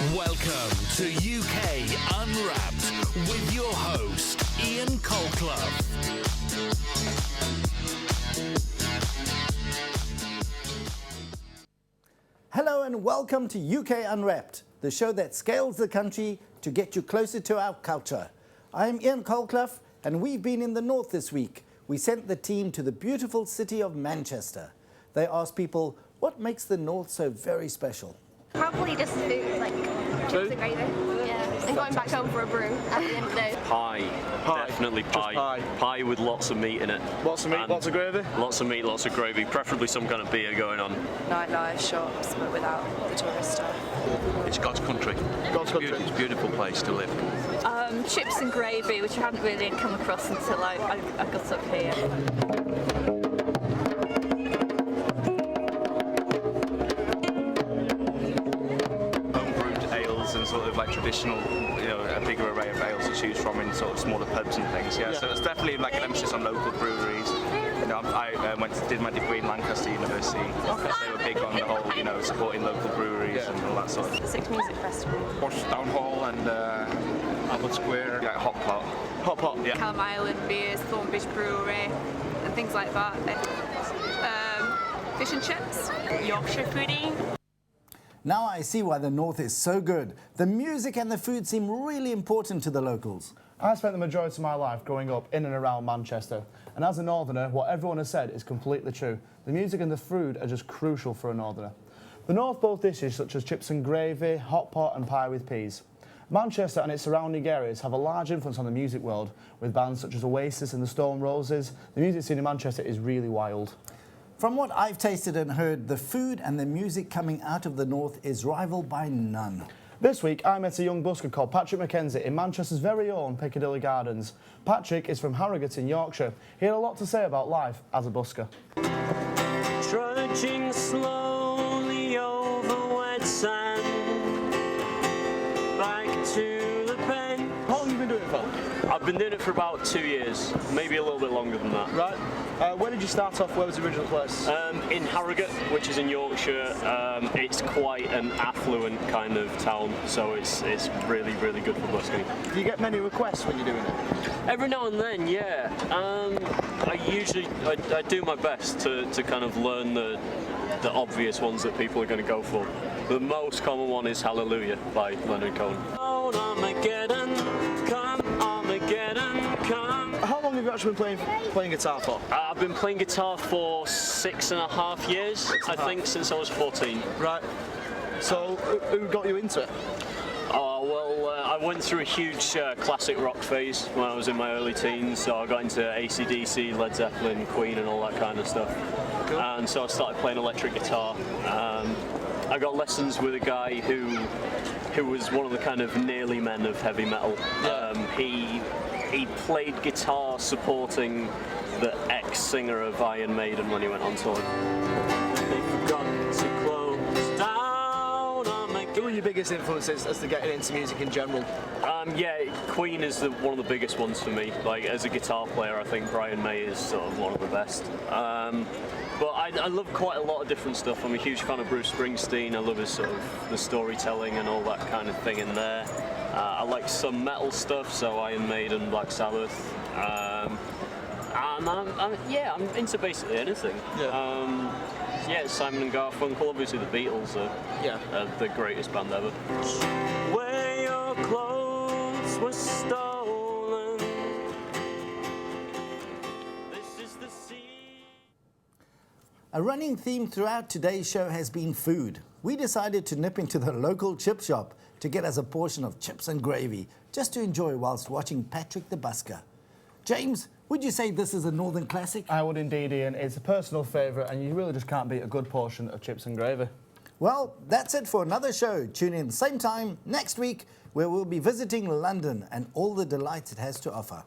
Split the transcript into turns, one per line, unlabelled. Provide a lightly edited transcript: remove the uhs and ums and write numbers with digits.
Welcome to UK Unwrapped with your host, Ian Colclough.
Hello and welcome to UK Unwrapped, the show that scales the country to get you closer to our culture. I'm Ian Colclough and we've been in the north this week. We sent the team to the beautiful city of Manchester. They asked people, what makes the north so very special?
Probably just food, like chips and gravy. Yeah, and going back home for a brew at the end of the day.
Pie. Definitely pie.
Pie.
Pie with lots of meat in it.
Lots of meat, lots of gravy?
Lots of meat, lots of gravy, preferably some kind of beer going on.
Nightlife shops, but without the tourist stuff.
It's God's country.
God's country.
It's a beautiful place to live.
Chips and gravy, which I hadn't really come across until I got up here.
And sort of like traditional, you know, a bigger array of ales to choose from in sort of smaller pubs and things. Yeah. So it's definitely like an emphasis on local breweries. You know, I did my degree in Lancaster University. They were big on the whole, you know, supporting local breweries and all that sort of.
Six Music Festival.
Town Hall and Albert Square. Yeah, Hot Pot.
Hot Pot.
Yeah. Calm Island beers, Thornbridge Brewery, and things like that. Fish and chips, Yorkshire pudding.
Now I see why the north is so good. The music and the food seem really important to the locals.
I spent the majority of my life growing up in and around Manchester, and as a northerner, what everyone has said is completely true. The music and the food are just crucial for a northerner. The north boasts dishes such as chips and gravy, hot pot and pie with peas. Manchester and its surrounding areas have a large influence on the music world, with bands such as Oasis and the Stone Roses. The music scene in Manchester is really wild.
From what I've tasted and heard, the food and the music coming out of the north is rivaled by none.
This week, I met a young busker called Patrick Mackenzie in Manchester's very own Piccadilly Gardens. Patrick is from Harrogate in Yorkshire. He had a lot to say about life as a busker.
Trudging slowly over wet sand, back to the pen.
How long have you been doing it for?
I've been doing it for about 2 years, maybe a little bit longer than that.
Right. Where did you start off? Where was the original place?
In Harrogate, which is in Yorkshire. It's quite an affluent kind of town, so it's really, really good for busking.
Do you get many requests when you're doing it?
Every now and then, yeah. I do my best to kind of learn the obvious ones that people are going to go for. The most common one is Hallelujah by Leonard Cohen. Oh, Armageddon, come Armageddon, come.
How long have you actually been playing guitar for?
I've been playing guitar for 6.5 years, I think, since I was 14.
Right. So, who got you into it?
Oh, well, I went through a huge classic rock phase when I was in my early teens, so I got into AC/DC, Led Zeppelin, Queen and all that kind of stuff. Cool. And so I started playing electric guitar. I got lessons with a guy who was one of the kind of nearly men of heavy metal. Yeah. He played guitar supporting the ex-singer of Iron Maiden when he went on tour. They forgot to close down.
Who are your biggest influences as to getting into music in general?
Yeah, Queen is one of the biggest ones for me. Like, as a guitar player, I think Brian May is sort of one of the best. But I love quite a lot of different stuff. I'm a huge fan of Bruce Springsteen. I love his sort of the storytelling and all that kind of thing in there. I like some metal stuff, so Iron Maiden, Black Sabbath. And I'm into basically anything. Yeah. Simon and Garfunkel, obviously the Beatles are the greatest band ever. Where your clothes were stolen. This is the sea.
A running theme throughout today's show has been food. We decided to nip into the local chip shop to get us a portion of chips and gravy, just to enjoy whilst watching Patrick the Busker. James, would you say this is a northern classic?
I would indeed, Ian. It's a personal favourite and you really just can't beat a good portion of chips and gravy.
Well, that's it for another show. Tune in same time next week where we'll be visiting London and all the delights it has to offer.